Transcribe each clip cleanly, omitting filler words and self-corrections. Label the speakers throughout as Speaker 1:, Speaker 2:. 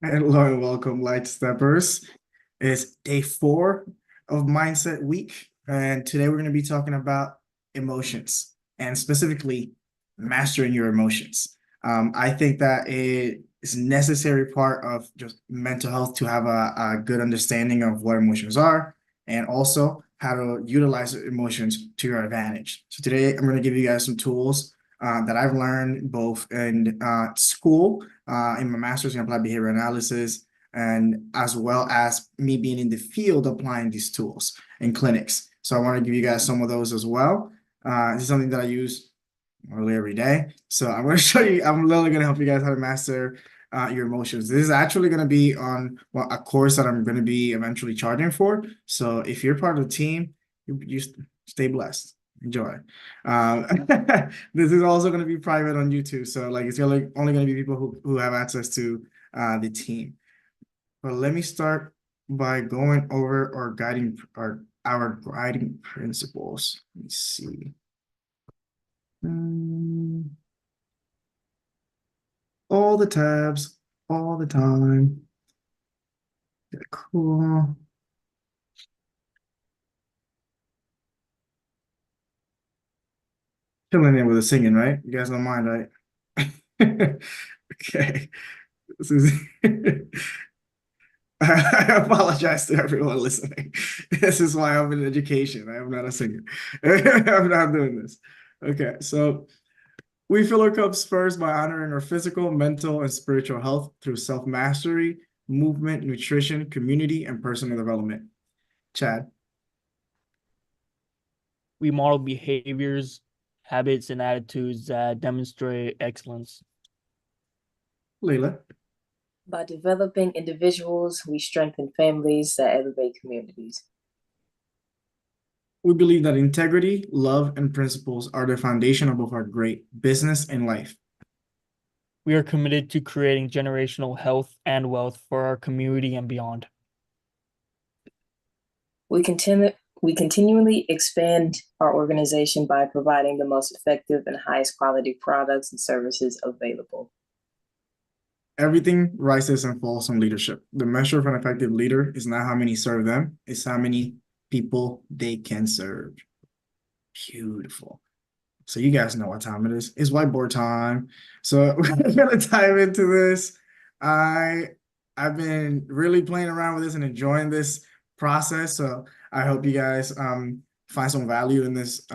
Speaker 1: Hello and welcome, Light Steppers. It's day 4 of Mindset Week, and today we're going to be talking about emotions and specifically mastering your emotions. I think that it is a necessary part of just mental health to have a good understanding of what emotions are and also how to utilize emotions to your advantage. So today I'm going to give you guys some tools that I've learned both in school, in my master's in applied behavior analysis, and as well as me being in the field applying these tools in clinics. So I want to give you guys some of those as well. This is something that I use nearly every day. So I'm going to show you, I'm literally going to help you guys how to master your emotions. This is actually going to be on a course that I'm going to be eventually charging for. So if you're part of the team, you stay blessed. Enjoy. Um, this is also going to be private on YouTube. So like it's only going to be people who have access to the team. But let me start by going over our guiding principles. Let me see. Hmm. All the tabs, all the time. Yeah, cool. Killing it with the singing, right? You guys don't mind, right? Okay. This is I apologize to everyone listening. This is why I'm in education. I am not a singer. I'm not doing this. Okay, so we fill our cups first by honoring our physical, mental, and spiritual health through self-mastery, movement, nutrition, community, and personal development. Chad,
Speaker 2: We model behaviors, habits, and attitudes that demonstrate excellence.
Speaker 1: Leila,
Speaker 3: By developing individuals, we strengthen families that elevate communities.
Speaker 1: we believe that integrity, love, and principles are the foundation of both our great business and life.
Speaker 2: We are committed to creating generational health and wealth for our community and beyond.
Speaker 3: We continually expand our organization by providing the most effective and highest quality products and services available.
Speaker 1: Everything rises and falls on leadership. The measure of an effective leader is not how many serve them, it's how many people they can serve. Beautiful. So you guys know what time it is. It's whiteboard time. So we're gonna dive into this. I've been really playing around with this and enjoying this process. So I hope you guys find some value in this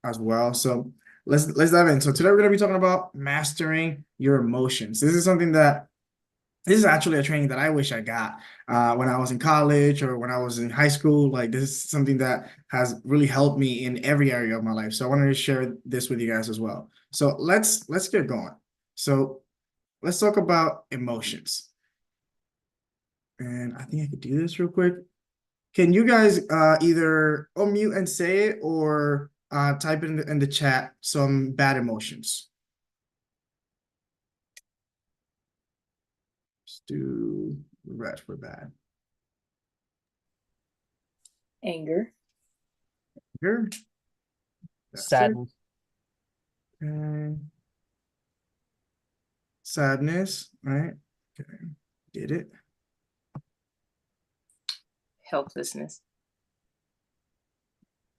Speaker 1: as well. So let's dive in. So today we're gonna be talking about mastering your emotions. This is actually a training that I wish I got when I was in college or when I was in high school. Like this is something that has really helped me in every area of my life. So I wanted to share this with you guys as well. So let's get going. So let's talk about emotions. And I think I could do this real quick. Can you guys either unmute and say it or type in the chat some bad emotions? Let's do red for bad.
Speaker 3: Anger,
Speaker 1: Here. That's it.
Speaker 2: Sadness,
Speaker 1: Okay. Sadness, right? Okay, did it.
Speaker 3: helplessness.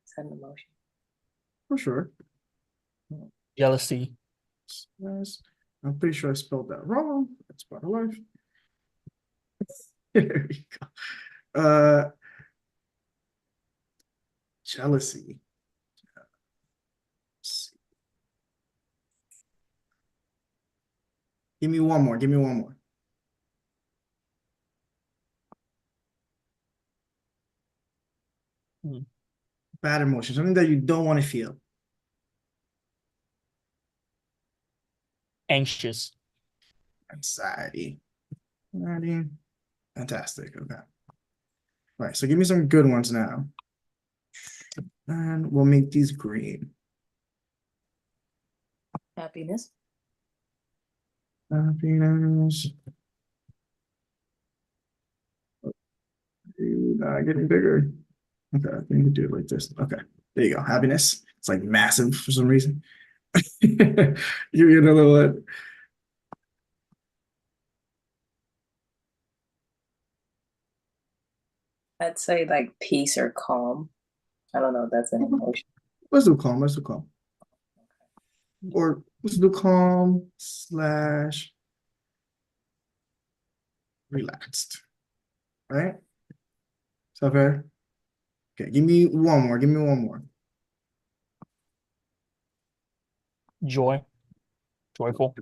Speaker 3: Is that an emotion?
Speaker 1: For sure.
Speaker 2: jealousy,
Speaker 1: Yes. I'm pretty sure I spelled that wrong. That's part of life. There we go. Jealousy. Let's see. Give me one more. Give me one more. Bad emotion, something that you don't want to feel.
Speaker 2: anxious,
Speaker 1: Anxiety. Anxiety. Fantastic. Okay. All right. So give me some good ones now. And we'll make these green.
Speaker 3: Happiness,
Speaker 1: Happiness. Getting bigger. Okay, I think we do it like this. Okay, there you go. Happiness. It's like massive for some reason. Give me another one.
Speaker 3: I'd say like peace or calm. I don't know if that's an emotion.
Speaker 1: Let's do calm. Let's do calm. Or let's do calm slash relaxed. Right? Is that fair? Okay, give me one more. Give me one more.
Speaker 2: Joy. Joyful.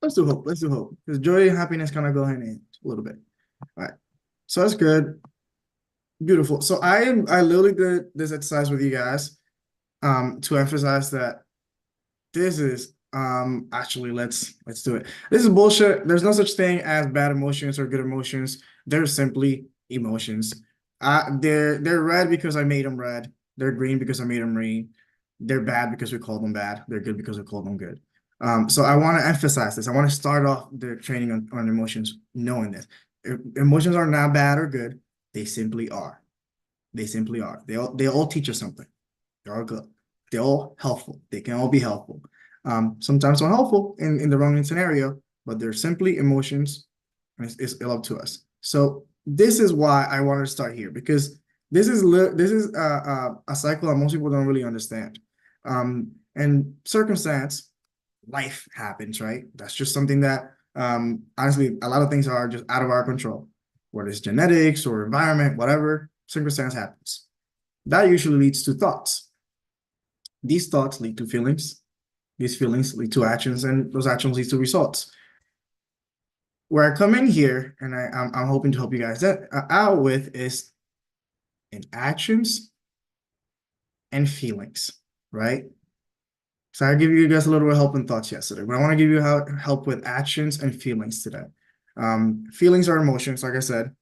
Speaker 1: Let's do hope. Let's do hope. Because joy and happiness kind of go hand in hand a little bit. All right. So that's good. Beautiful. So I literally did this exercise with you guys to emphasize that this is actually let's do it. This is bullshit. There's no such thing as bad emotions or good emotions. They're simply emotions. They're red because I made them red. They're green because I made them green. They're bad because we called them bad. They're good because we called them good. So I want to emphasize this. I want to start off the training on emotions knowing this. Emotions are not bad or good. They simply are. They simply are. They all teach us something. They're all good. They're all helpful. They can all be helpful. Sometimes not helpful in the wrong scenario, but they're simply emotions, and it's up to us. So this is why I wanted to start here, because this is a cycle that most people don't really understand. And circumstance, life happens, right? That's just something that honestly, a lot of things are just out of our control, whether it's genetics or environment, whatever circumstance happens. That usually leads to thoughts. These thoughts lead to feelings. These feelings lead to actions, and those actions lead to results. Where I come in here, and I'm hoping to help you guys out with, is in actions and feelings, right? So I give you guys a little bit of help and thoughts yesterday, but I want to give you help with actions and feelings today. Feelings are emotions, like I said,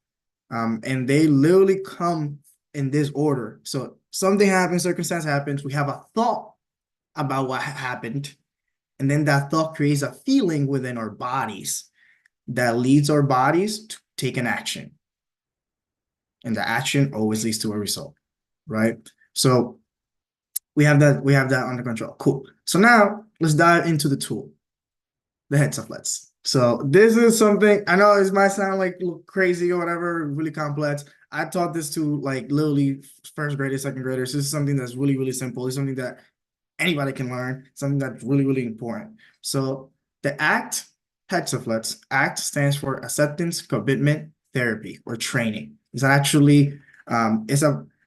Speaker 1: and they literally come in this order. So something happens, circumstance happens, we have a thought about what happened, and then that thought creates a feeling within our bodies that leads our bodies to take an action. And the action always leads to a result, right? So we have that under control. Cool. So now let's dive into the tool, the hexaflex. So this is something, I know it might sound like crazy or whatever, really complex. I taught this to like literally first graders, second graders. This is something that's really, really simple. It's something that anybody can learn, something that's really, really important. So the ACT hexaflex, ACT stands for acceptance, commitment, therapy, or training. It's actually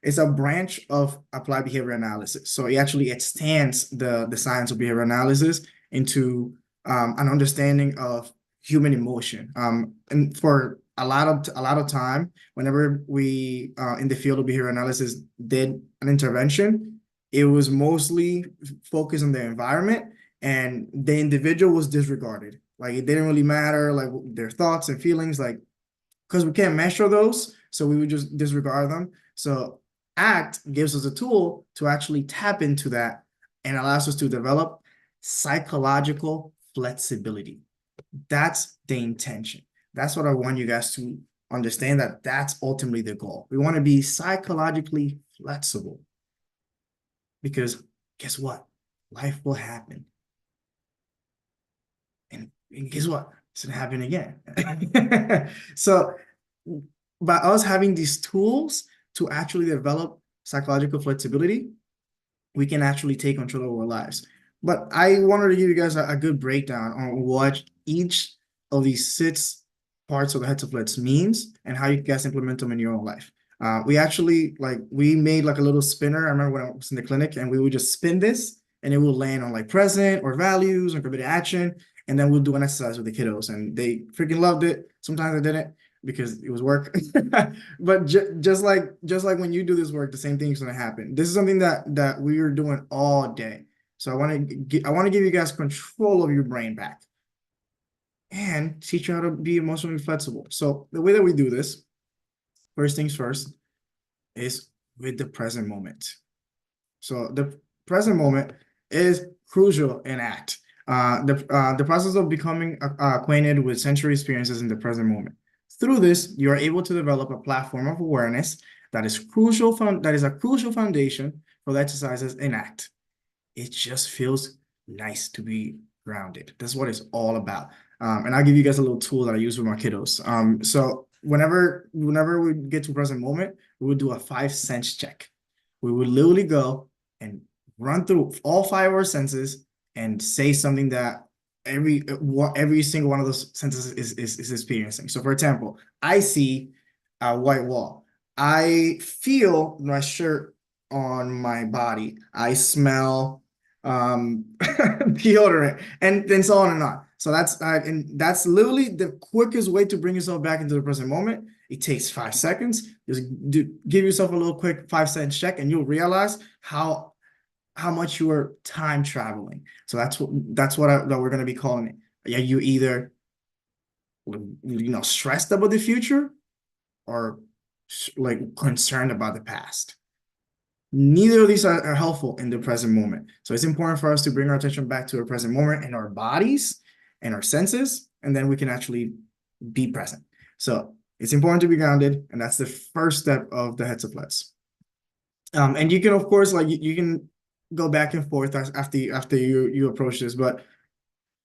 Speaker 1: it's a branch of applied behavior analysis. So it actually extends the science of behavior analysis into an understanding of human emotion. And for a lot of time, whenever we in the field of behavior analysis did an intervention, it was mostly focused on the environment, and the individual was disregarded. Like it didn't really matter, like their thoughts and feelings, like because we can't measure those, so we would just disregard them. So ACT gives us a tool to actually tap into that and allows us to develop psychological flexibility. That's the intention. That's what I want you guys to understand, that that's ultimately the goal. We want to be psychologically flexible, because guess what? Life will happen. And guess what? It's gonna happen again. So by us having these tools to actually develop psychological flexibility, we can actually take control of our lives. But I wanted to give you guys a good breakdown on what each of these 6 parts of the hexaflex means and how you guys implement them in your own life. We actually we made like a little spinner. I remember when I was in the clinic, and we would just spin this and it will land on like present or values or committed action. And then we'll do an exercise with the kiddos, and they freaking loved it. Sometimes I didn't because it was work. But just like when you do this work, the same thing is going to happen. This is something that we are doing all day. So I want to give you guys control of your brain back and teach you how to be emotionally flexible. So the way that we do this, first things first, is with the present moment. So the present moment is crucial in ACT. The process of becoming acquainted with sensory experiences in the present moment. Through this, you are able to develop a platform of awareness that is a crucial foundation for the exercises in ACT. It just feels nice to be grounded. That's what it's all about. And I'll give you guys a little tool that I use with my kiddos. So whenever we get to present moment, we would do a 5 sense check. We would literally go and run through all 5 of our senses and say something that every single one of those senses is experiencing. So for example, I see a white wall. I feel my shirt on my body. I smell deodorant, and then so on and on. So that's literally the quickest way to bring yourself back into the present moment. It takes 5 seconds. Just give yourself a little quick 5 sense check, and you'll realize how much you are time traveling. So that's what we're gonna be calling it. Yeah, you either stressed about the future or like concerned about the past. Neither of these are helpful in the present moment. So it's important for us to bring our attention back to our present moment and our bodies and our senses, and then we can actually be present. So it's important to be grounded, and that's the first step of the heads up let's. And you can, of course, like you can go back and forth after you approach this, but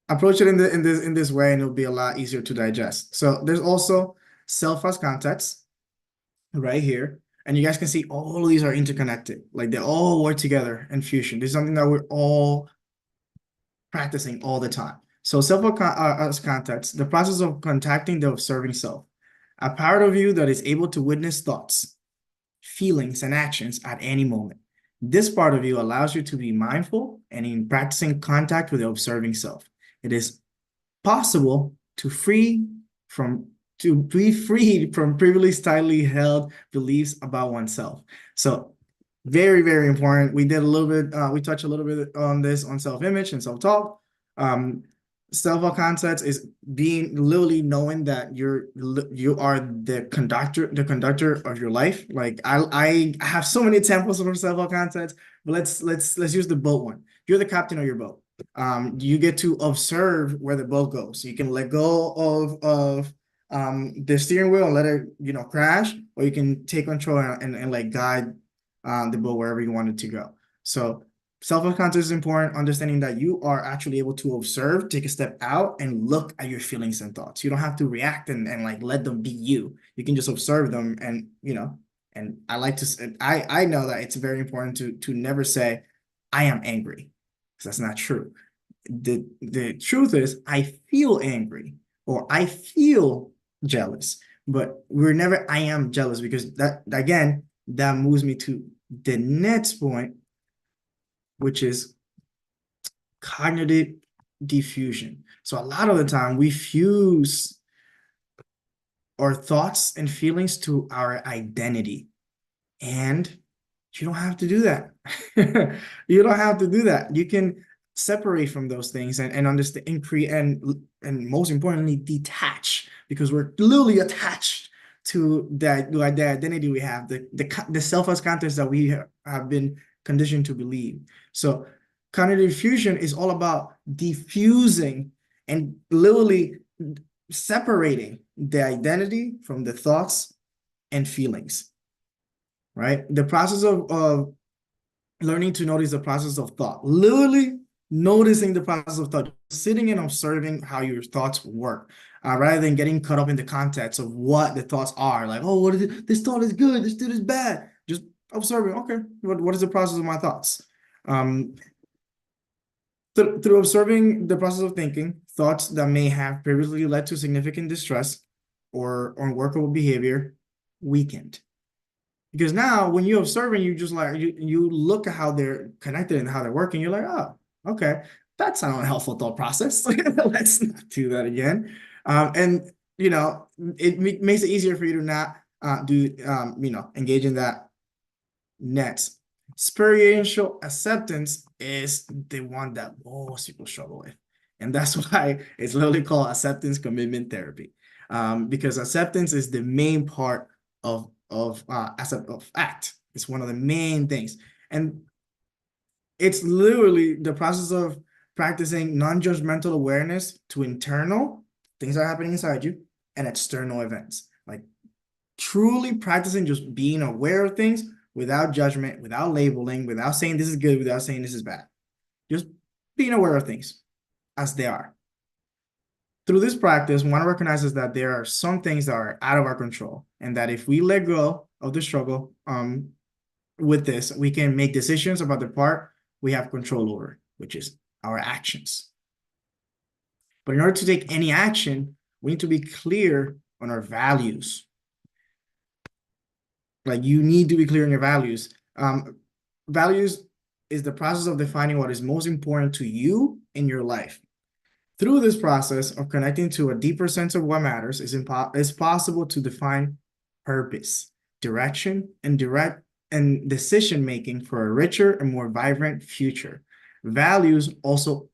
Speaker 1: approach it in this way, and it'll be a lot easier to digest. So there's also self as context right here. And you guys can see all of these are interconnected. Like they all work together in fusion. This is something that we're all practicing all the time. So self as context, the process of contacting the observing self, a part of you that is able to witness thoughts, feelings, and actions at any moment. This part of you allows you to be mindful and in practicing contact with the observing self. It is possible to be freed from previously tightly held beliefs about oneself. So very, very important. We did a little bit, we touched a little bit on this on self-image and self-talk. Self-concept is being literally knowing that you are the conductor of your life. Like I have so many examples of self-concept, but let's use the boat one. You're the captain of your boat. You get to observe where the boat goes. You can let go of the steering wheel and let it crash, or you can take control and like guide the boat wherever you want it to go. So self-concept is important, understanding that you are actually able to observe, take a step out, and look at your feelings and thoughts. You don't have to react and like let them be you. You can just observe them, and and I like to say, I know that it's very important to never say I am angry, because that's not true. The truth is I feel angry or I feel jealous, but we're never I am jealous, because that again that moves me to the next point, which is cognitive diffusion. So a lot of the time we fuse our thoughts and feelings to our identity, and you don't have to do that. You don't have to do that. You can separate from those things and understand and create and most importantly detach, because we're literally attached to that the identity we have, the self as context that we have been conditioned to believe. So cognitive diffusion is all about diffusing and literally separating the identity from the thoughts and feelings, right? The process of learning to notice the process of thought, literally noticing the process of thought, sitting and observing how your thoughts work, rather than getting caught up in the context of what the thoughts are. Like, oh, what is it? This thought is good, this dude is bad. Just observing, okay, what is the process of my thoughts? Through observing the process of thinking, thoughts that may have previously led to significant distress or unworkable behavior weakened. Because now when you observe and you just like you look at how they're connected and how they're working, you're like, oh, okay, that's an unhelpful thought process. Let's not do that again. And it makes it easier for you to not engage in that next. Experiential acceptance is the one that most people struggle with. And that's why it's literally called acceptance commitment therapy. Because acceptance is the main part of ACT. It's one of the main things. And it's literally the process of practicing non-judgmental awareness to internal things that are happening inside you and external events. Like truly practicing just being aware of things without judgment, without labeling, without saying this is good, without saying this is bad. Just being aware of things as they are. Through this practice, one recognizes that there are some things that are out of our control, and that if we let go of the struggle with this, we can make decisions about the part we have control over, which is our actions. But in order to take any action, we need to be clear on our values. Like, you need to be clear on your values. Values is the process of defining what is most important to you in your life. Through this process of connecting to a deeper sense of what matters, it's possible to define purpose, direction, and decision-making for a richer and more vibrant future. Values also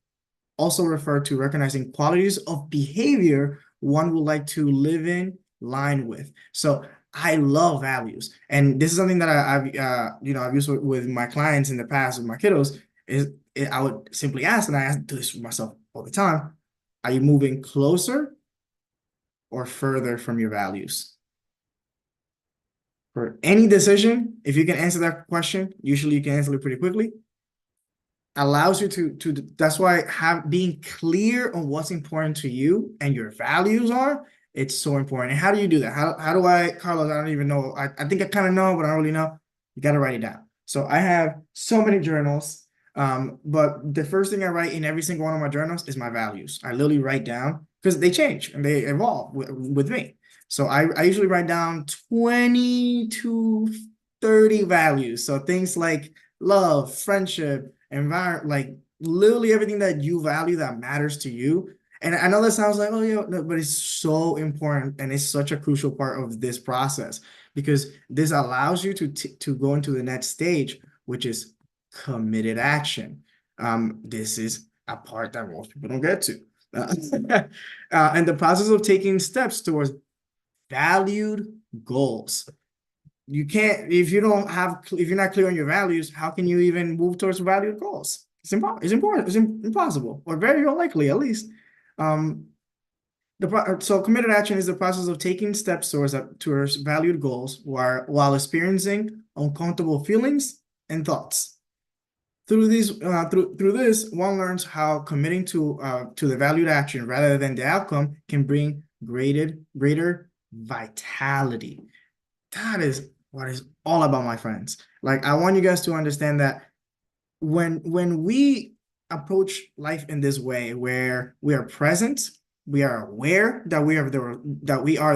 Speaker 1: refer to recognizing qualities of behavior one would like to live in line with. So I love values, and this is something that I've used with my clients in the past, with my kiddos. I would simply ask, and I do this with myself all the time: are you moving closer or further from your values? For any decision, if you can answer that question, usually you can answer it pretty quickly. Allows you to that's why being clear on what's important to you and your values are, it's so important. And how do you do that? How do I, Carlos? I don't even know. I think I kind of know, but I don't really know. You got to write it down. So I have so many journals, but the first thing I write in every single one of my journals is my values. I literally write down, because they change and they evolve with me. So I usually write down 20 to 30 values. So things like love, friendship, environment, like literally everything that you value that matters to you. And I know that sounds like, oh yeah, no, but it's so important, and it's such a crucial part of this process, because this allows you to go into the next stage, which is committed action. This is a part that most people don't get to. And the process of taking steps towards valued goals. You can't, if you're not clear on your values, how can you even move towards valued goals? It's impossible, or very unlikely, at least. So committed action is the process of taking steps towards valued goals while experiencing uncomfortable feelings and thoughts. Through this, one learns how committing to the valued action rather than the outcome can bring greater vitality. That is what it's all about, my friends. Like, I want you guys to understand that when we approach life in this way, where we are present, we are aware that we are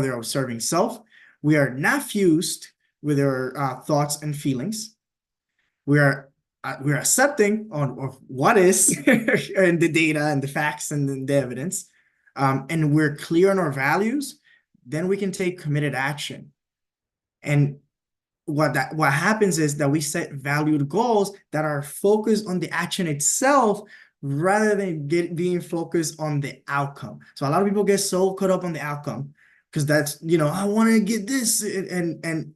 Speaker 1: the observing self, we are not fused with our thoughts and feelings, we're accepting of what is and the data and the facts and the evidence, and we're clear on our values, then we can take committed action. And what happens is that we set valued goals that are focused on the action itself rather than being focused on the outcome. So a lot of people get so caught up on the outcome, because that's, I want to get this, and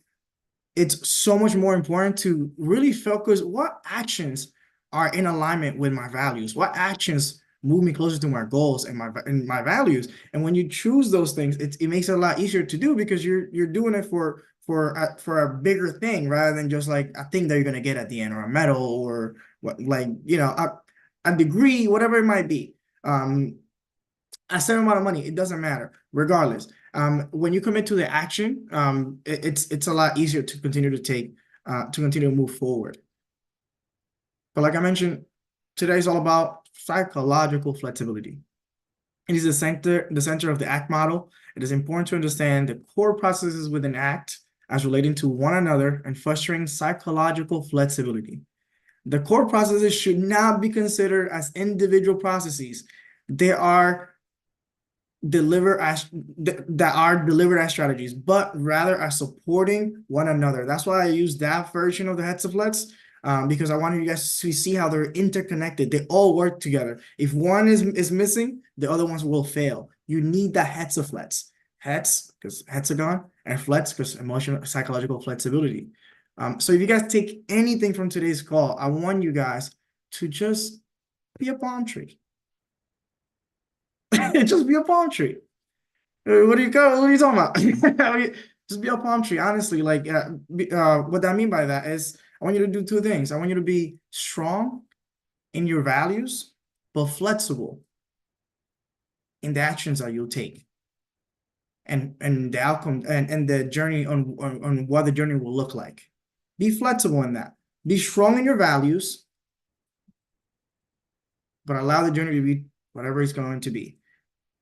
Speaker 1: it's so much more important to really focus what actions are in alignment with my values, what actions move me closer to my goals and my values. And when you choose those things, it makes it a lot easier to do, because you're doing it for a bigger thing, rather than just like a thing that you're going to get at the end, or a medal, or what, like, a degree, whatever it might be, a certain amount of money, it doesn't matter. Regardless, when you commit to the action, it's a lot easier to continue to move forward. But like I mentioned, today is all about psychological flexibility. It is the center of the ACT model. It is important to understand the core processes within ACT as relating to one another and fostering psychological flexibility. The core processes should not be considered as individual processes. They are delivered as strategies, but rather as supporting one another. That's why I use that version of the Hetzaflex, because I wanted you guys to see how they're interconnected. They all work together. If one is missing, the other ones will fail. You need that Hetzaflex. Hetz, because hexagon, and flex, because emotional, psychological flexibility. So if you guys take anything from today's call, I want you guys to just be a palm tree. Just be a palm tree. What are you talking about? Just be a palm tree. Honestly, like, what I mean by that is, I want you to do two things. I want you to be strong in your values, but flexible in the actions that you'll take and the outcome and the journey on what the journey will look like. Be flexible in that. Be strong in your values, but allow the journey to be whatever it's going to be.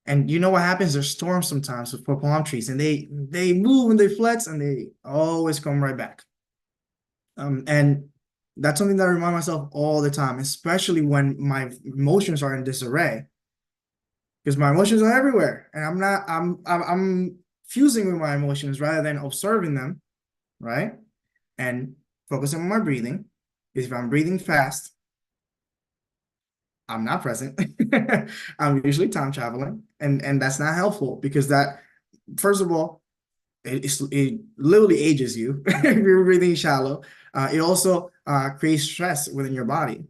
Speaker 1: And you know what happens? There's storms sometimes for palm trees, and they move and they flex, and they always come right back. And that's something that I remind myself all the time, especially when my emotions are in disarray, because my emotions are everywhere, and I'm fusing with my emotions rather than observing them, right? And focusing on my breathing. Because if I'm breathing fast, I'm not present. I'm usually time traveling, and that's not helpful, because that, first of all, it literally ages you if you're breathing shallow. It also creates stress within your body.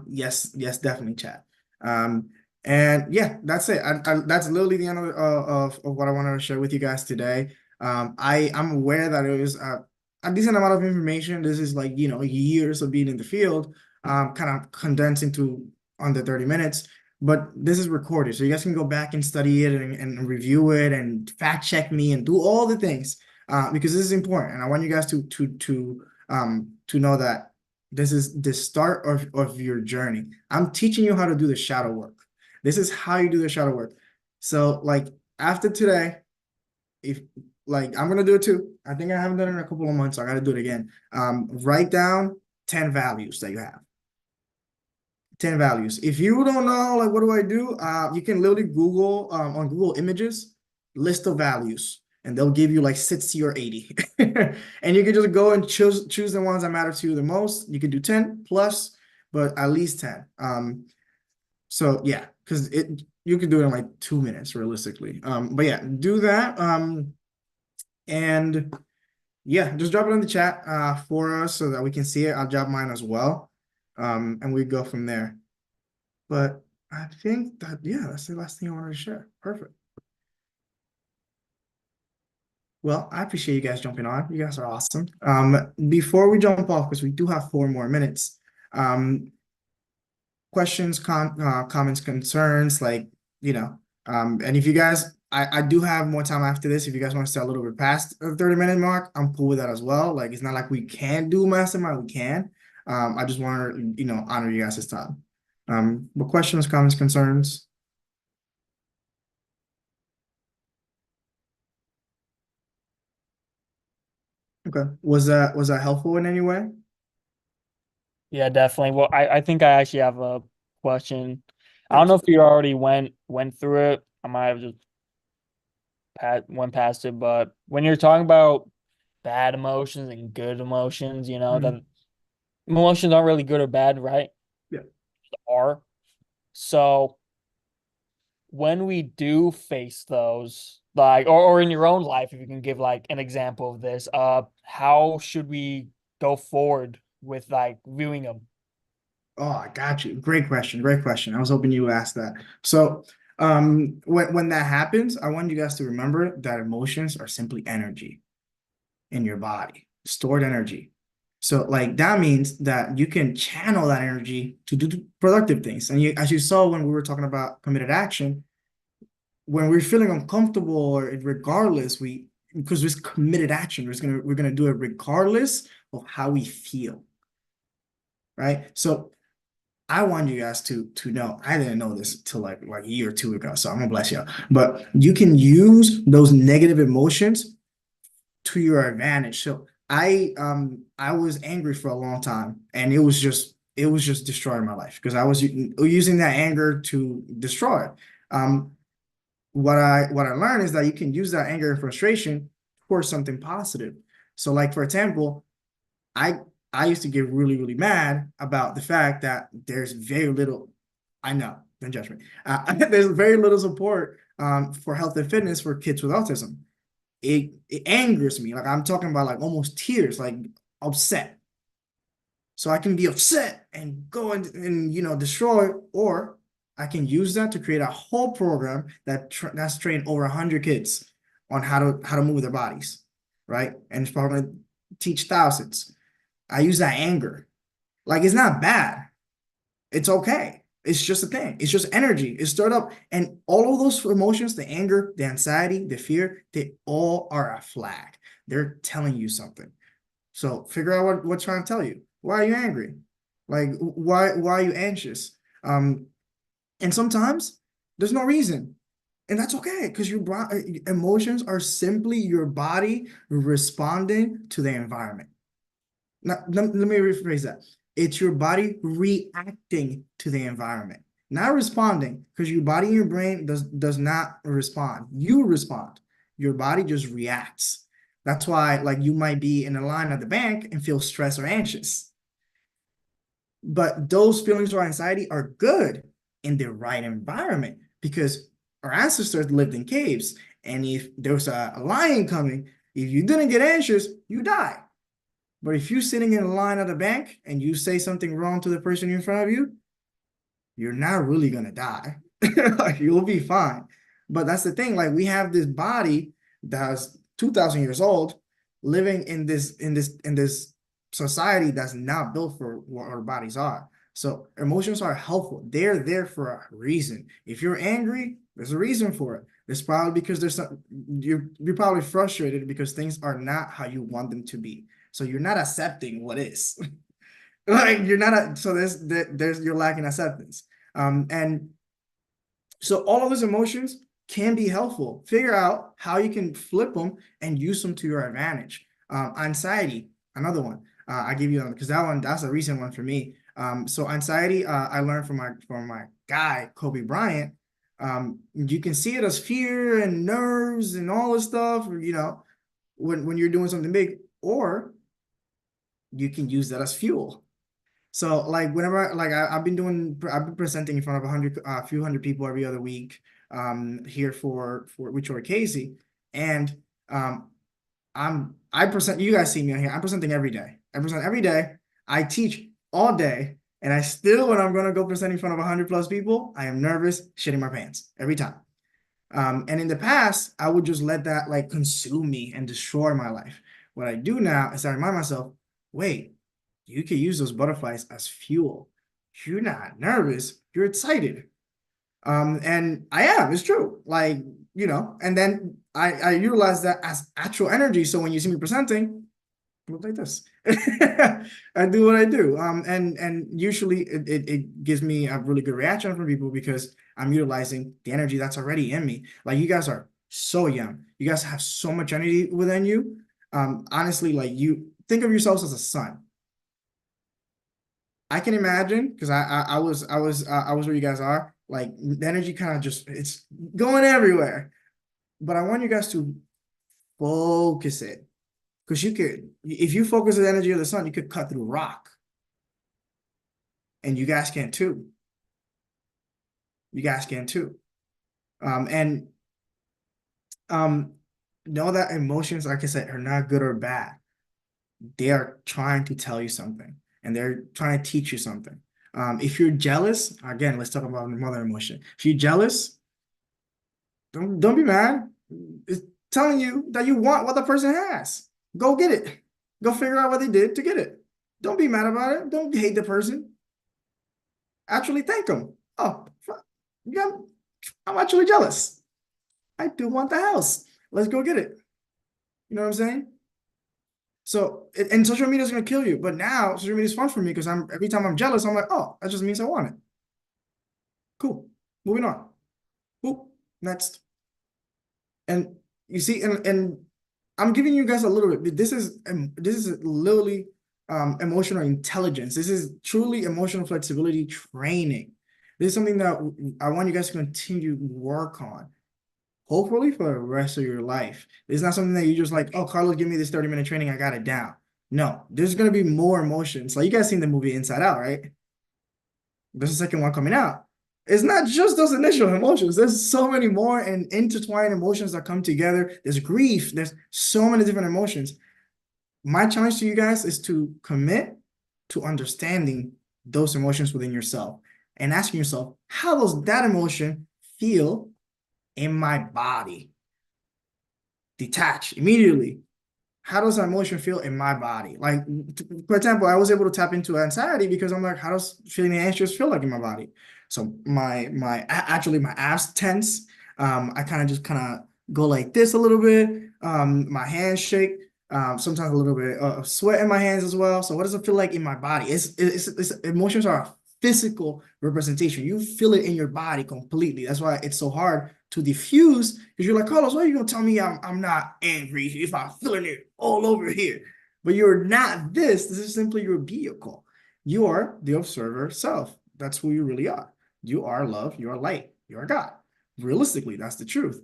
Speaker 1: Yes, definitely, Chad. And yeah, that's it. That's literally the end of what I wanted to share with you guys today. I'm aware that it was a decent amount of information. This is like, years of being in the field, kind of condensed into under 30 minutes. But this is recorded, so you guys can go back and study it and review it and fact check me and do all the things, because this is important. And I want you guys to know that this is the start of your journey. I'm teaching you how to do the shadow work. This is how you do the shadow work. So like after today, if like I'm gonna do it too. I think I haven't done it in a couple of months, so I gotta do it again. Write down 10 values that you have. 10 values. If you don't know, like, what do I do? You can literally Google, on Google Images, list of values, and they'll give you like 60 or 80. And you can just go and choose the ones that matter to you the most. You can do 10 plus, but at least 10. So yeah, because you can do it in like 2 minutes realistically. But yeah, do that. And yeah, just drop it in the chat for us so that we can see it. I'll drop mine as well. And we go from there. But I think that, yeah, that's the last thing I wanted to share. Perfect. Well, I appreciate you guys jumping on. You guys are awesome. Before we jump off, because we do have 4 more minutes, questions, comments, concerns, like, and if you guys, I do have more time after this. If you guys want to stay a little bit past the 30-minute mark, I'm cool with that as well. Like, it's not like we can't do mastermind, we can. I just want to, honor you guys' time. But questions, comments, concerns? Okay. Was that helpful in any way?
Speaker 2: Yeah, definitely. Well, I think I actually have a question. I don't know if you already went through it. I might have just went past it, but when you're talking about bad emotions and good emotions, that emotions aren't really good or bad, right?
Speaker 1: Yeah.
Speaker 2: Are. So when we do face those, like, or in your own life, if you can give like an example of this, how should we go forward with like viewing them?
Speaker 1: Oh, I got you. Great question. Great question. I was hoping you would ask that. So, when that happens, I want you guys to remember that emotions are simply energy in your body, stored energy. So, like, that means that you can channel that energy to do productive things. And as you saw when we were talking about committed action, when we're feeling uncomfortable, or regardless, because it's committed action, we're gonna do it regardless of how we feel, right? So I want you guys to know, I didn't know this till like a year or 2 ago, so I'm gonna bless you. But you can use those negative emotions to your advantage. So I was angry for a long time, and it was just destroying my life, because I was using that anger to destroy it. What I learned is that you can use that anger and frustration for something positive. So, like, for example, I used to get really, really mad about the fact that there's very little, I know, don't judge me. There's very little support for health and fitness for kids with autism. It angers me. Like, I'm talking about like almost tears, like upset. So I can be upset and go and destroy, or I can use that to create a whole program that's trained over 100 kids on how to move their bodies, right? And it's probably gonna teach thousands. I use that anger. Like, it's not bad. It's okay. It's just a thing. It's just energy. It's stirred up. And all of those emotions, the anger, the anxiety, the fear, they all are a flag. They're telling you something. So figure out what's trying to tell you. Why are you angry? Like, why are you anxious? And sometimes there's no reason. And that's okay, because your emotions are simply your body responding to the environment. Now, let me rephrase that. It's your body reacting to the environment, not responding, because your body and your brain does not respond. You respond. Your body just reacts. That's why, like, you might be in a line at the bank and feel stressed or anxious. But those feelings or anxiety are good in the right environment, because our ancestors lived in caves. And if there's a lion coming, if you didn't get anxious, you die. But if you're sitting in a line at a bank and you say something wrong to the person in front of you, you're not really gonna die. Like, you'll be fine. But that's the thing. Like, we have this body that's 2,000 years old, living in this society that's not built for what our bodies are. So emotions are helpful. They're there for a reason. If you're angry, there's a reason for it. It's probably because you're probably frustrated because things are not how you want them to be. So you're not accepting what is. Like, you're not so there's you're lacking acceptance. And so all of those emotions can be helpful. Figure out how you can flip them and use them to your advantage. Anxiety, another one. I give you because that's a recent one for me. So anxiety, I learned from my guy Kobe Bryant. You can see it as fear and nerves and all this stuff, you know, when you're doing something big, or you can use that as fuel. So, like, whenever, like, I've been presenting in front of a few hundred people every other week, here for Detroit Casey, and I present. You guys see me on here. I'm presenting every day. I present every day. I teach all day, and I still, when I'm gonna go present in front of 100+ people, I am nervous, shitting my pants every time. And in the past, I would just let that, like, consume me and destroy my life. What I do now is I remind myself, wait, you can use those butterflies as fuel. You're not nervous, you're excited. And I am, it's true. Like, you know, and then I utilize that as actual energy. So when you see me presenting, I look like this. I do what I do. And usually it gives me a really good reaction from people because I'm utilizing the energy that's already in me. Like, you guys are so young. You guys have so much energy within you. Honestly, like, you think of yourselves as a sun. I can imagine, because I was where you guys are. Like, the energy kind of just, it's going everywhere. But I want you guys to focus it. Because you could, if you focus the energy of the sun, you could cut through rock. And you guys can too. You guys can too. And know that emotions, like I said, are not good or bad. They are trying to tell you something, and they're trying to teach you something. If you're jealous, again, let's talk about another emotion. If you're jealous, don't be mad. It's telling you that you want what the person has. Go get it. Go figure out what they did to get it. Don't be mad about it. Don't hate the person. Actually thank them. Oh, yeah, I'm actually jealous. I do want the house. Let's go get it. You know what I'm saying? So, and social media is going to kill you. But now social media is fun for me because every time I'm jealous, I'm like, oh, that just means I want it. Cool. Moving on. Cool. Next. And you see, and I'm giving you guys a little bit. This is literally emotional intelligence. This is truly emotional flexibility training. This is something that I want you guys to continue to work on, hopefully for the rest of your life. It's not something that you just like, oh, Carlos, give me this 30-minute training, I got it down. No, there's going to be more emotions. Like, you guys seen the movie Inside Out, right? There's a second one coming out. It's not just those initial emotions. There's so many more and intertwined emotions that come together. There's grief. There's so many different emotions. My challenge to you guys is to commit to understanding those emotions within yourself and asking yourself, how does that emotion feel in my body? Detach immediately. How does that emotion feel in my body? Like, for example, I was able to tap into anxiety because I'm like, how does feeling anxious feel like in my body? So actually my abs tense. I kind of go like this a little bit. My hands shake. Sometimes a little bit of sweat in my hands as well. So what does it feel like in my body? It's emotions are a physical representation. You feel it in your body completely. That's why it's so hard to diffuse, because you're like, Carlos, why are you gonna tell me I'm not angry if I'm feeling it all over here? But you're not this. This is simply your vehicle. You are the observer self. That's who you really are. You are love. You are light. You are God. Realistically, that's the truth.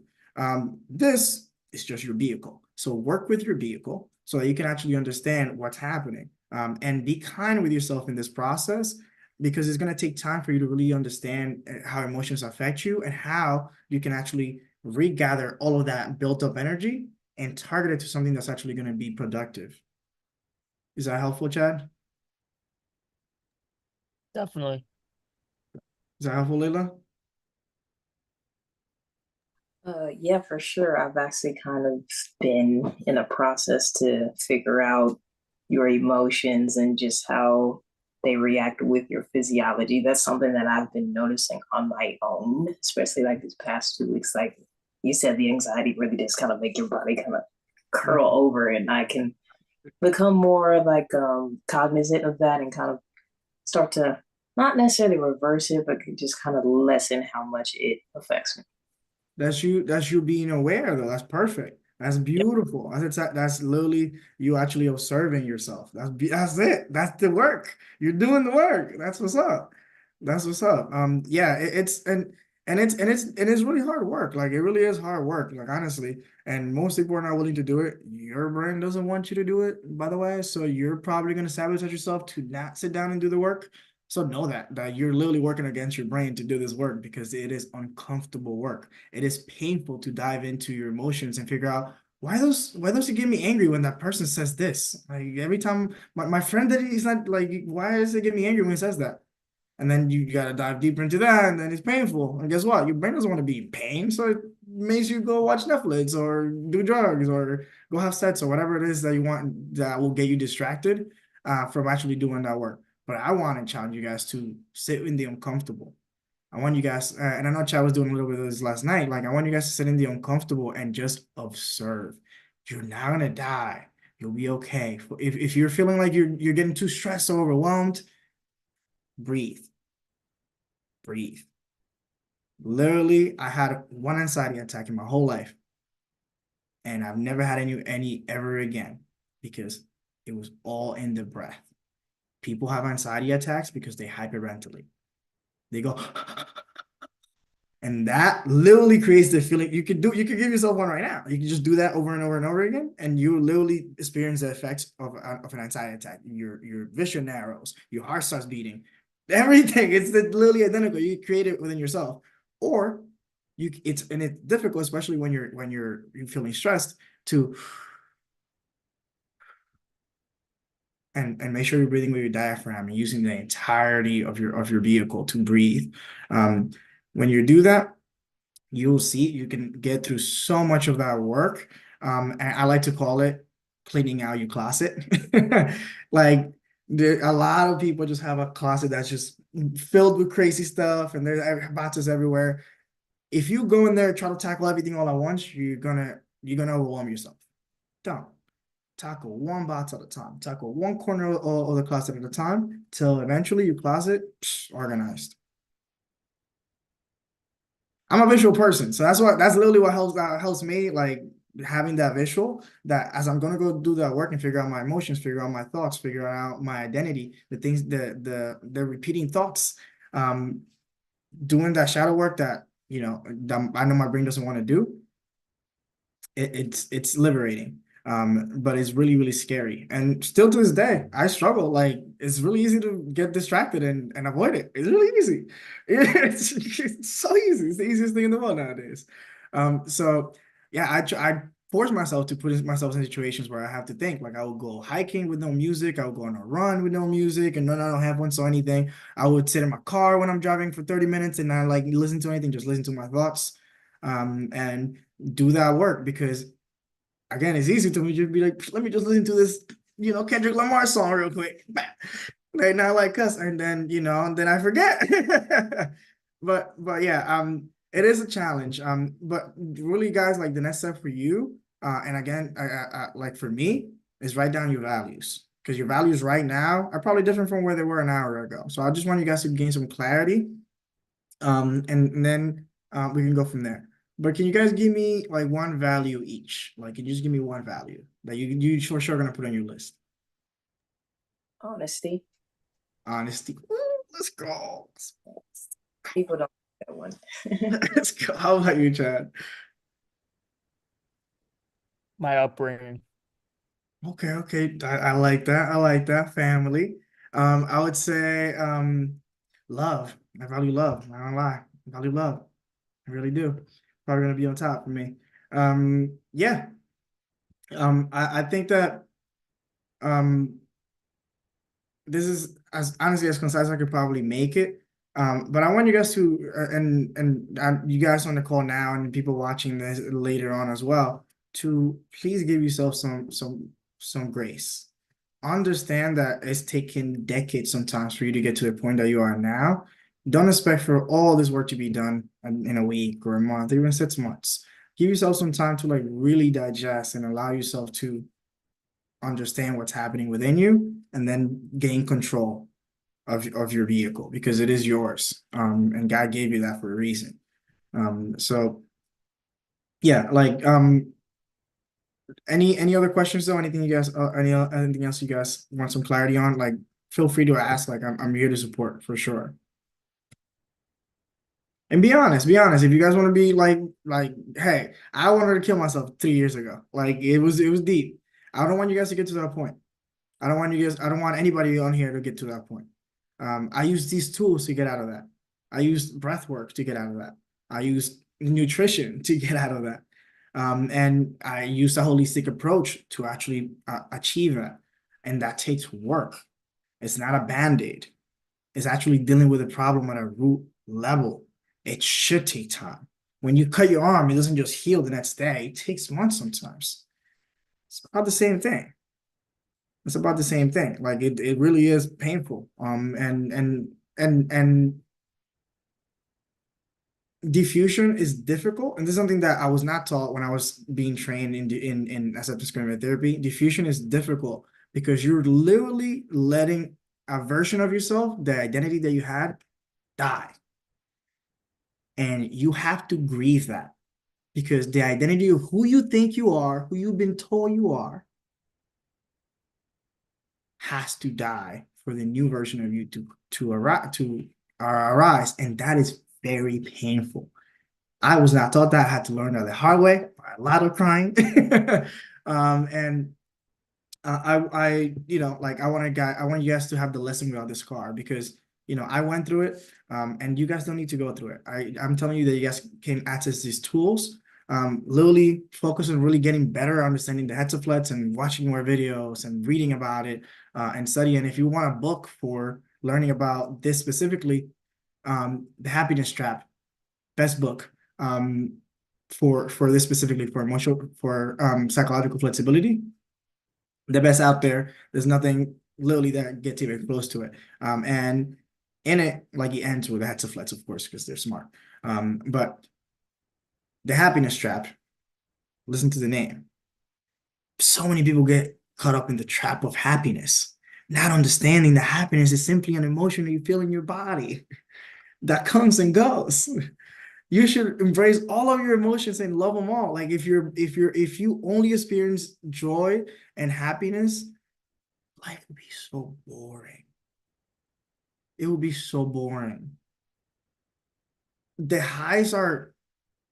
Speaker 1: This is just your vehicle. So work with your vehicle so that you can actually understand what's happening. And be kind with yourself in this process, because it's going to take time for you to really understand how emotions affect you and how you can actually regather all of that built up energy and target it to something that's actually going to be productive. Is that helpful, Chad?
Speaker 2: Definitely.
Speaker 1: Is that helpful, Leila?
Speaker 3: Yeah, for sure. I've actually kind of been in a process to figure out your emotions and just how they react with your physiology. That's something that I've been noticing on my own, especially like these past 2 weeks. Like you said, the anxiety really just kind of make your body kind of curl over, and I can become more like cognizant of that and kind of start to not necessarily reverse it, but just kind of lessen how much it affects me.
Speaker 1: That's you being aware though. That's perfect. That's beautiful. That's literally you actually observing yourself. That's it. That's the work. You're doing the work. That's what's up. That's what's up. Yeah, it's really hard work. Like it really is hard work, like honestly. And most people are not willing to do it. Your brain doesn't want you to do it, by the way. So you're probably gonna sabotage yourself to not sit down and do the work. So know that you're literally working against your brain to do this work, because it is uncomfortable work. It is painful to dive into your emotions and figure out why does it get me angry when that person says this? Like every time my friend that he's not like, why does it get me angry when he says that? And then you gotta dive deeper into that, and then it's painful. And guess what? Your brain doesn't want to be in pain, so it makes you go watch Netflix or do drugs or go have sex or whatever it is that you want that will get you distracted from actually doing that work. But I want to challenge you guys to sit in the uncomfortable. I want you guys, and I know Chad was doing a little bit of this last night. Like I want you guys to sit in the uncomfortable and just observe. You're not gonna die. You'll be okay. If you're feeling like you're getting too stressed or overwhelmed, breathe. Breathe. Literally, I had one anxiety attack in my whole life, and I've never had any ever again, because it was all in the breath. People have anxiety attacks because they hyperventilate. They go, and that literally creates the feeling. You could give yourself one right now. You can just do that over and over and over again, and you literally experience the effects of an anxiety attack. Your vision narrows, your heart starts beating, everything. It's literally identical. You create it within yourself, or it's difficult, especially when you're feeling stressed, to and make sure you're breathing with your diaphragm and using the entirety of your vehicle to breathe. When you do that, you'll see you can get through so much of that work. And I like to call it cleaning out your closet. Like a lot of people just have a closet that's just filled with crazy stuff, and there's boxes everywhere. If you go in there and try to tackle everything all at once, you're gonna overwhelm yourself. Don't. Tackle one box at a time. Tackle one corner of the closet at a time, till eventually your closet organized. I'm a visual person, so that's literally what helps me, like having that visual, that as I'm gonna go do that work and figure out my emotions, figure out my thoughts, figure out my identity, the things, the repeating thoughts, doing that shadow work that that I know my brain doesn't want to do. It's liberating. But it's really, really scary. And still to this day, I struggle. Like it's really easy to get distracted and avoid it. It's really easy. It's so easy. It's the easiest thing in the world nowadays. So yeah, I force myself to put myself in situations where I have to think. Like I will go hiking with no music. I will go on a run with no music and no headphones or anything. I would sit in my car when I'm driving for 30 minutes and not like listen to anything, just listen to my thoughts. And do that work, because again, it's easy to me just be like, let me just listen to this, Kendrick Lamar song real quick. They not like us, and then and then I forget. but yeah, it is a challenge. But really, guys, like the next step for you, and again, like for me, is write down your values because your values right now are probably different from where they were an hour ago. So I just want you guys to gain some clarity, and then we can go from there. But can you guys give me like one value each? Like, can you just give me one value that you for sure gonna put on your list?
Speaker 3: Honesty.
Speaker 1: Honesty. Ooh, let's go.
Speaker 3: People don't like that one.
Speaker 1: Let's go. How about you, Chad?
Speaker 2: My upbringing.
Speaker 1: Okay. I like that. I like that. Family. I would say love. I value love. I don't lie. I value love. I really do. Probably gonna be on top for me. Yeah. I think that um this is as honestly as concise as I could probably make it. But I want you guys to and you guys on the call now and people watching this later on as well to please give yourself some grace. Understand that it's taken decades sometimes for you to get to the point that you are now. Don't expect for all this work to be done in a week or a month, or even 6 months. Give yourself some time to like really digest and allow yourself to understand what's happening within you and then gain control of your vehicle because it is yours. And God gave you that for a reason. So yeah, like any other questions though? Anything you guys anything else you guys want some clarity on? Like feel free to ask. Like I'm here to support for sure. And be honest, be honest. If you guys want to be like, hey, I wanted to kill myself 3 years ago. Like it was deep. I don't want you guys to get to that point. I don't want anybody on here to get to that point. I use these tools to get out of that. I use breath work to get out of that. I use nutrition to get out of that. And I use a holistic approach to actually achieve that. And that takes work. It's not a band-aid. It's actually dealing with a problem at a root level. It should take time. When you cut your arm, it doesn't just heal the next day. It takes months sometimes. It's about the same thing. It's about the same thing. Like it really is painful. And diffusion is difficult. And this is something that I was not taught when I was being trained in acceptance discriminant therapy. Diffusion is difficult because you're literally letting a version of yourself, the identity that you had, die. And you have to grieve that because the identity of who you think you are, who you've been told you are, has to die for the new version of you to arise, and that is very painful. I was not taught that. I had to learn that the hard way by a lot of crying. And I like I want you guys to have the lesson without the scar because I went through it, and you guys don't need to go through it. I'm telling you that you guys can access these tools. Literally focus on really getting better understanding the hexaflets and watching more videos and reading about it and studying. If you want a book for learning about this specifically, The Happiness Trap, best book for this specifically for psychological flexibility. The best out there. There's nothing literally that gets even close to it. And in it, like he ends with the hexaflets, of course, because they're smart. But The Happiness Trap, listen to the name. So many people get caught up in the trap of happiness, not understanding that happiness is simply an emotion that you feel in your body that comes and goes. You should embrace all of your emotions and love them all. Like if you only experience joy and happiness, life would be so boring. It would be so boring. The highs are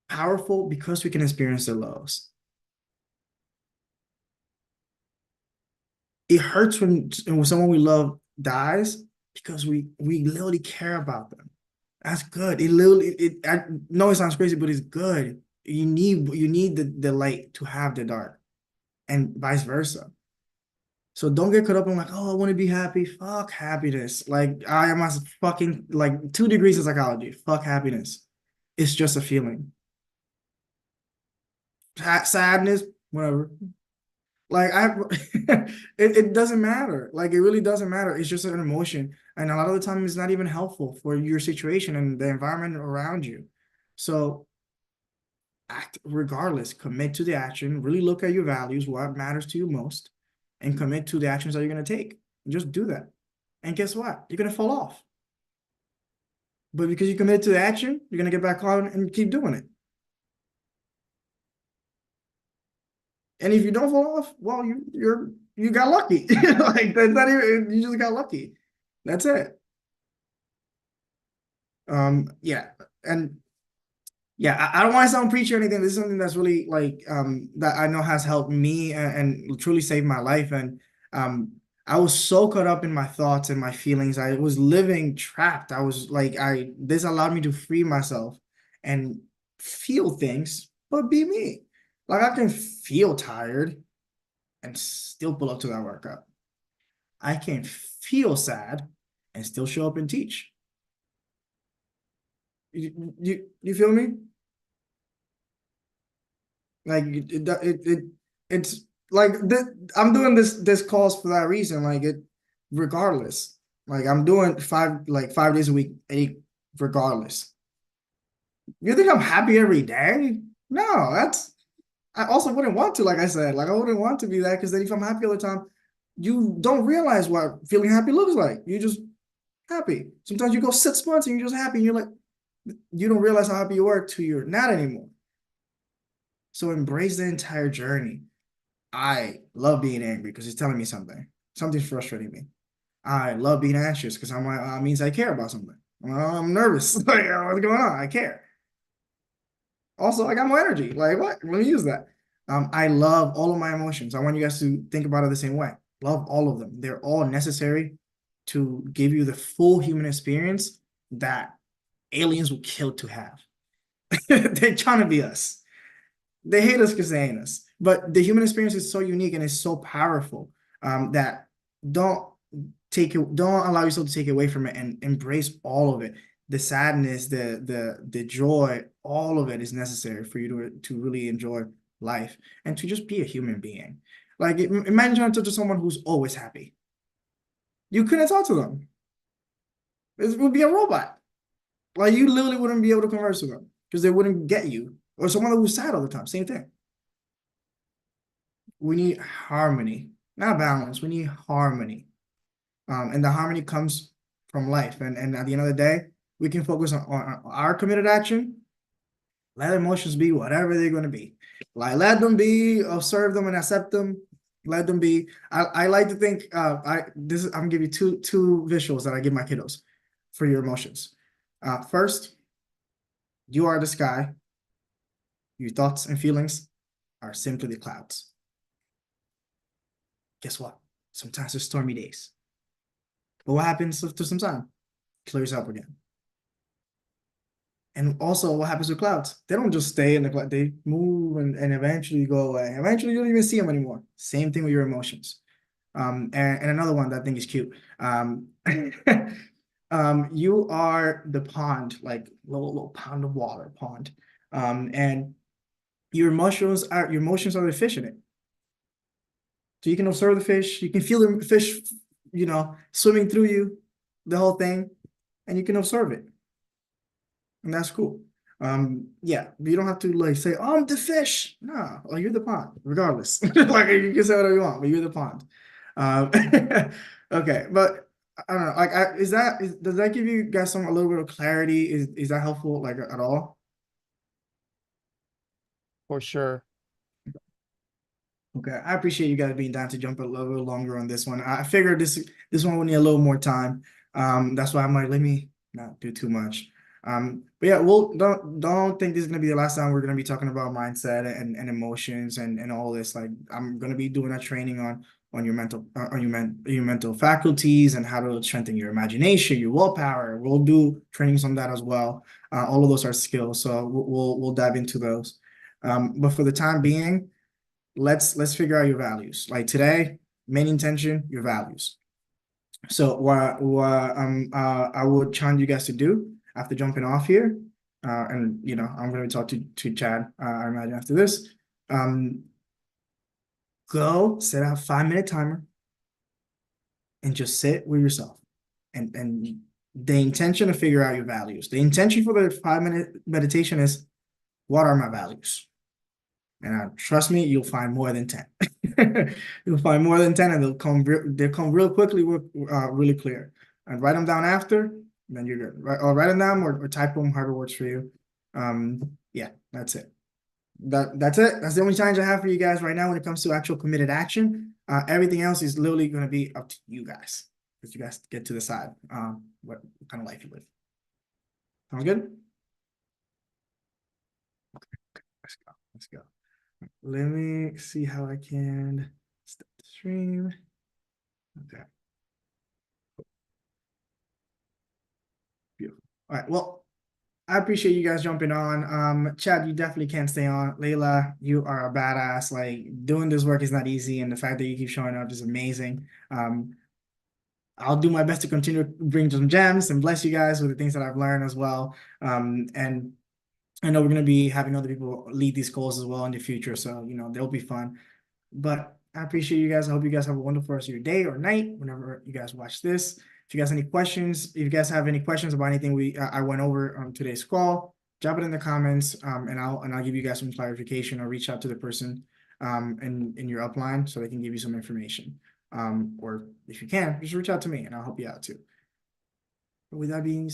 Speaker 1: powerful because we can experience the lows. It hurts when someone we love dies because we literally care about them. That's good. I know it sounds crazy, but it's good. You need the light to have the dark, and vice versa. So don't get caught up in like, oh, I want to be happy. Fuck happiness. Like I am a fucking like 2 degrees of psychology. Fuck happiness. It's just a feeling. Sadness, whatever. Like it doesn't matter. Like it really doesn't matter. It's just an emotion. And a lot of the time it's not even helpful for your situation and the environment around you. So act regardless, commit to the action, really look at your values, what matters to you most, and commit to the actions that you're gonna take. Just do that. And guess what? You're gonna fall off. But because you commit to the action, you're gonna get back on and keep doing it. And if you don't fall off, well, you got lucky. Like that's not even, you just got lucky. That's it. Yeah, and yeah, I don't want to sound preachy or anything. This is something that's really like that I know has helped me and truly saved my life. And I was so caught up in my thoughts and my feelings. I was living trapped. I was like, this allowed me to free myself and feel things, but be me. Like I can feel tired and still pull up to that workout. I can feel sad and still show up and teach. You feel me? Like it's like I'm doing this calls for that reason. Like it, regardless. Like I'm doing 5 days a week, 8 regardless. You think I'm happy every day? No, I also wouldn't want to, like I said, like I wouldn't want to be that because then if I'm happy all the time, you don't realize what feeling happy looks like. You're just happy. Sometimes you go 6 months and you're just happy and you're like, you don't realize how happy you are till you're not anymore. So embrace the entire journey. I love being angry because it's telling me something. Something's frustrating me. I love being anxious because I'm like, means I care about something. I'm nervous. Like, what's going on? I care. Also, I got more energy. Like, what? Let me use that. I love all of my emotions. I want you guys to think about it the same way. Love all of them. They're all necessary to give you the full human experience that aliens would kill to have. They're trying to be us. They hate us because they ain't us. But the human experience is so unique and it's so powerful that don't don't allow yourself to take away from it and embrace all of it. The sadness, the joy, all of it is necessary for you to really enjoy life and to just be a human being. Like imagine trying to talk to someone who's always happy. You couldn't talk to them. It would be a robot. Like you literally wouldn't be able to converse with them because they wouldn't get you. Or someone who's sad all the time, same thing. We need harmony, not balance. We need harmony. And the harmony comes from life. And at the end of the day, we can focus on our committed action. Let emotions be whatever they're going to be. Like let them be, observe them and accept them. Let them be. I like to think I'm gonna give you two visuals that I give my kiddos for your emotions. First, you are the sky. Your thoughts and feelings are simply the clouds. Guess what? Sometimes there's stormy days. But what happens after some time? Clears up again. And also what happens with clouds? They don't just stay in the cloud, they move and eventually go away. Eventually you don't even see them anymore. Same thing with your emotions. And another one that I think is cute. You are the pond, like little pond of water, pond. And your emotions are the fish in it. So you can observe the fish, you can feel the fish, swimming through you, the whole thing, and you can observe it. And that's cool. Yeah, you don't have to like say, oh, I'm the fish. No, like you're the pond, regardless. Like you can say whatever you want, but you're the pond. Okay, but I don't know, like does that give you guys a little bit of clarity? Is that helpful like at all?
Speaker 2: For sure.
Speaker 1: Okay, I appreciate you guys being down to jump a little longer on this one. I figured this one would need a little more time. That's why I'm like, let me not do too much. But yeah, don't think this is gonna be the last time we're gonna be talking about mindset and emotions and all this. Like I'm gonna be doing a training on your mental faculties and how to strengthen your imagination, your willpower. We'll do trainings on that as well. All of those are skills, so we'll dive into those. But for the time being, let's figure out your values. Like today, main intention, your values. So what I would challenge you guys to do after jumping off here, and I'm going to talk to Chad, I imagine after this, go set a 5-minute timer and just sit with yourself. And the intention to figure out your values. The intention for the 5-minute meditation is, what are my values? And trust me, you'll find more than 10. You'll find more than 10, and they'll come real quickly, really clear. And write them down after, then you're good. Or write them down or type them, however works for you. Yeah, that's it. That's it. That's the only challenge I have for you guys right now when it comes to actual committed action. Everything else is literally going to be up to you guys, because you guys get to decide what kind of life you live. Sound good? Okay, let's go. Let's go. Let me see how I can stop the stream. Okay. Beautiful. All right. Well, I appreciate you guys jumping on. Chad, you definitely can't stay on. Layla, you are a badass. Like, doing this work is not easy, and the fact that you keep showing up is amazing. I'll do my best to continue to bring some gems and bless you guys with the things that I've learned as well. And I know we're going to be having other people lead these calls as well in the future, so they'll be fun. But I appreciate you guys. I hope you guys have a wonderful rest of your day or night whenever you guys watch this. If you guys have any questions, about anything I went over on today's call, drop it in the comments, and I'll give you guys some clarification, or reach out to the person in your upline so they can give you some information. Or if you can, just reach out to me and I'll help you out too. But with that being